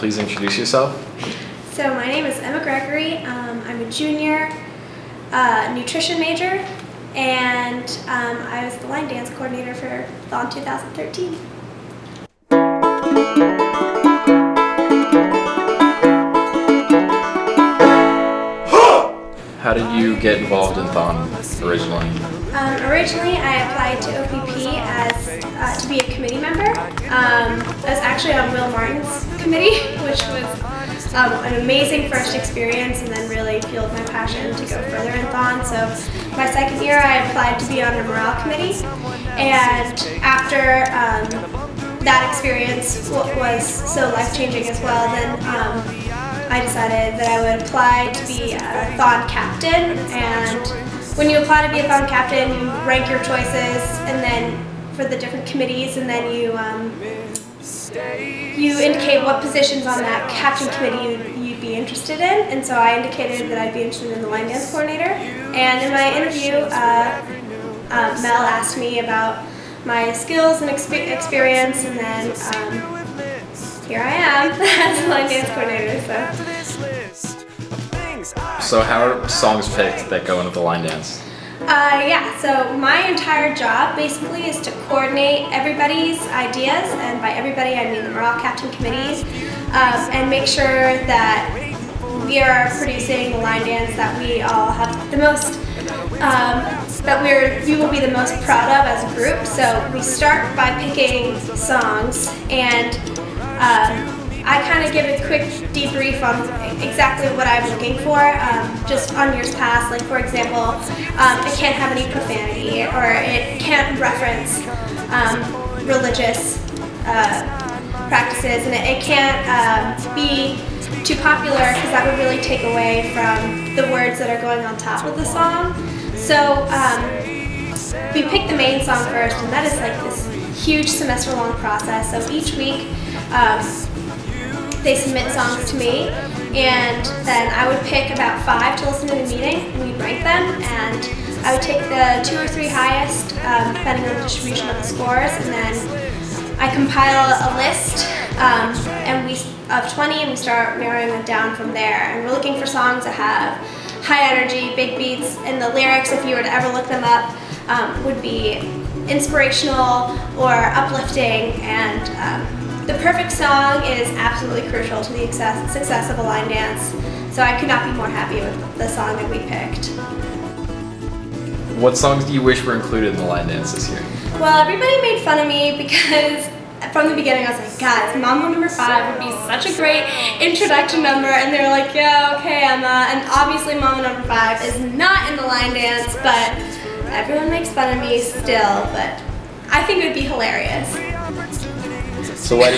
please introduce yourself? So my name is Emma Gregory. I'm a junior nutrition major, and I was the line dance coordinator for THON 2013. How did you get involved in THON originally? Originally, I applied to OPP as to be a committee member. I was actually on Will Martin's committee, which was an amazing first experience, and then really fueled my passion to go further in THON. So my second year, I applied to be on the morale committee, and after that experience was so life-changing as well, then I decided that I would apply to be a THON captain. And when you apply to be a THON captain, you rank your choices, and then for the different committees, and then you indicate what positions on that captain committee you'd be interested in. And so I indicated that I'd be interested in the line dance coordinator. And in my interview, Mel asked me about my skills and experience, and then here I am as a line dance coordinator. So how are songs picked that go into the line dance? Yeah, so my entire job basically is to coordinate everybody's ideas, and by everybody I mean the morale captain committees, and make sure that we are producing the line dance that we all have the most, that we will be the most proud of as a group. So we start by picking songs, and I kind of give a quick debrief on exactly what I'm looking for, just on years past. Like, for example, it can't have any profanity, or it can't reference religious practices, and it can't be too popular, because that would really take away from the words that are going on top of the song. So we pick the main song first, and that is like this huge semester-long process. So each week, they submit songs to me, and then I would pick about 5 to listen to the meeting, and we'd rank them, and I would take the 2 or 3 highest, depending on the distribution of the scores, and then I compile a list of 20, and we start narrowing them down from there. And we're looking for songs that have high energy, big beats, and the lyrics, if you were to ever look them up, would be inspirational or uplifting, and the perfect song is absolutely crucial to the success of a line dance, so I could not be more happy with the song that we picked. What songs do you wish were included in the line dance this year? Well, everybody made fun of me because from the beginning I was like, guys, Mambo No. 5 would be such a great introduction number, and they were like, yeah, okay, Emma, and obviously Mambo No. 5 is not in the line dance, but everyone makes fun of me still, but I think it would be hilarious. So why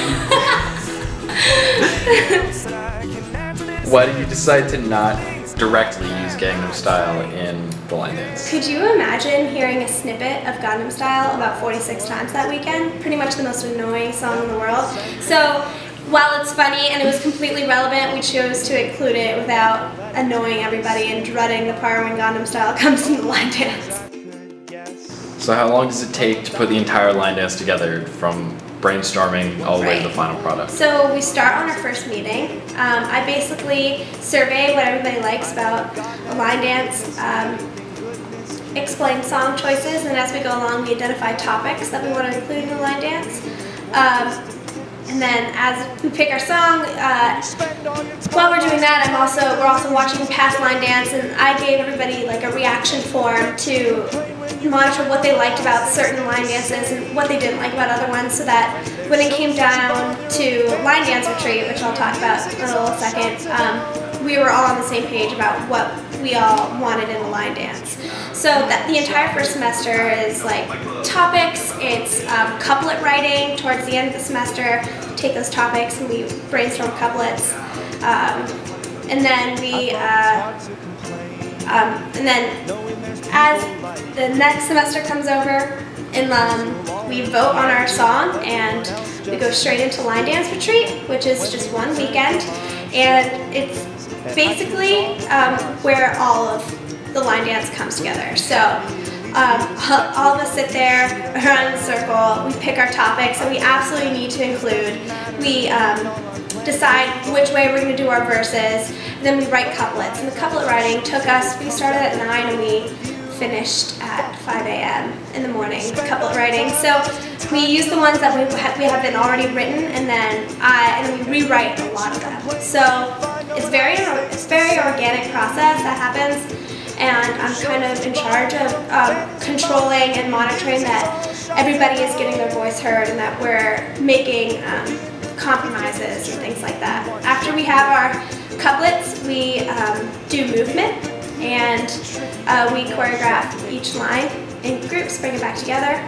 did you decide to not directly use Gangnam Style in the line dance? Could you imagine hearing a snippet of Gangnam Style about 46 times that weekend? Pretty much the most annoying song in the world. So while it's funny and it was completely relevant, we chose to include it without annoying everybody and dreading the part when Gangnam Style comes in the line dance. So how long does it take to put the entire line dance together, from brainstorming all the way to the final product? So we start on our first meeting. I basically survey what everybody likes about a line dance, explain song choices, and as we go along we identify topics that we want to include in the line dance. And then as we pick our song, while we're doing that, we're also watching past line dance, and I gave everybody like a reaction form to monitor what they liked about certain line dances and what they didn't like about other ones, so that when it came down to line dance retreat, which I'll talk about in a little second, we were all on the same page about what we all wanted in the line dance. So that the entire first semester is like topics, it's couplet writing. Towards the end of the semester, we take those topics and we brainstorm couplets, and then as the next semester comes over, and we vote on our song, and we go straight into line dance retreat, which is just one weekend, and it's basically where all of the line dance comes together. So all of us sit there around the circle, we pick our topics that we absolutely need to include. We decide which way we're going to do our verses, and then we write couplets. And the couplet writing took us, we started at 9 and we finished at 5 a.m. in the morning with couplet writing. So we use the ones that we have been already written, and then we rewrite a lot of them. So it's very organic process that happens, and I'm kind of in charge of controlling and monitoring that everybody is getting their voice heard and that we're making compromises and things like that. After we have our couplets, we do movement, and we choreograph each line in groups, bring it back together.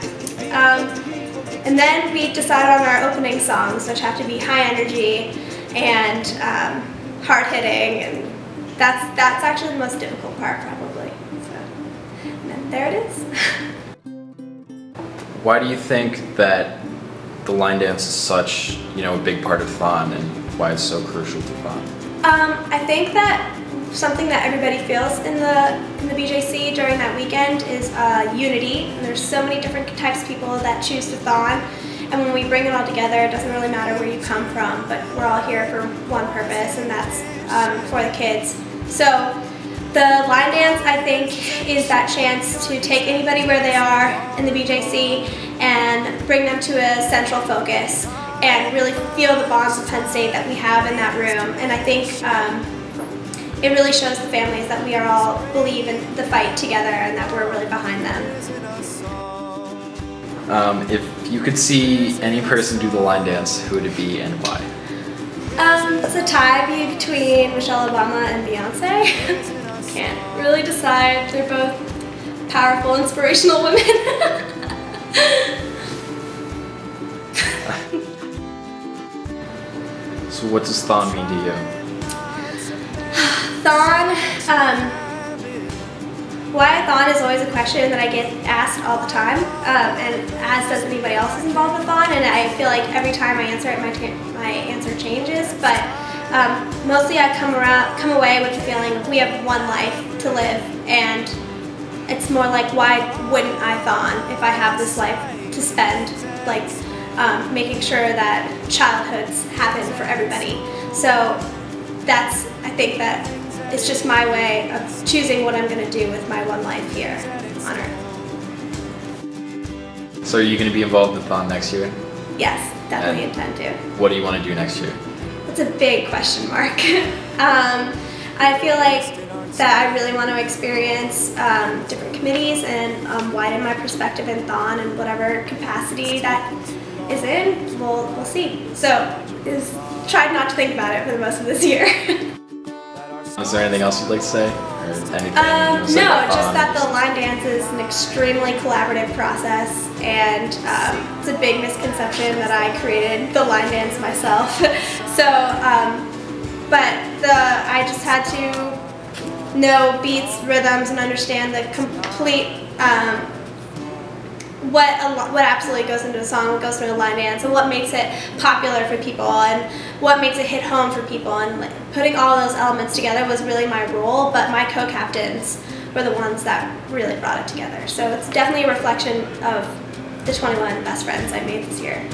And then we decide on our opening songs, which have to be high energy and hard-hitting, and that's actually the most difficult part, probably. So, and then there it is. Why do you think that the line dance is such, a big part of THON, and why it's so crucial to THON? I think that something that everybody feels in the BJC during that weekend is unity. And there's so many different types of people that choose to THON, and when we bring it all together, it doesn't really matter where you come from, but we're all here for one purpose, and that's for the kids. So the line dance, I think, is that chance to take anybody where they are in the BJC and bring them to a central focus and really feel the bonds of Penn State that we have in that room. And I think it really shows the families that we are all believe in the fight together and that we're really behind them. If you could see any person do the line dance, who would it be and why? It's a tie between Michelle Obama and Beyonce. Can't really decide. They're both powerful, inspirational women. So what does THON mean to you? THON, why THON is always a question that I get asked all the time, and as does anybody else who's involved with THON, and I feel like every time I answer it, my answer changes, but mostly I come away with the feeling of we have one life to live, and it's more like, why wouldn't I THON if I have this life to spend, like making sure that childhoods happen for everybody. So I think that it's just my way of choosing what I'm going to do with my one life here on Earth. So are you going to be involved in THON next year? Yes, definitely intend to. What do you want to do next year? It's a big question mark. I feel like that I really want to experience different committees and widen my perspective in THON in whatever capacity that is in. We'll see. So tried not to think about it for the most of this year. Is there anything else you'd like to say? Or anything no, just that the line dance is an extremely collaborative process, and it's a big misconception that I created the line dance myself. So, but I just had to know beats, rhythms, and understand the complete what absolutely goes into a song, what goes into a line dance, and what makes it popular for people, and what makes it hit home for people. And putting all those elements together was really my role, but my co-captains were the ones that really brought it together. So it's definitely a reflection of the 21 best friends I made this year.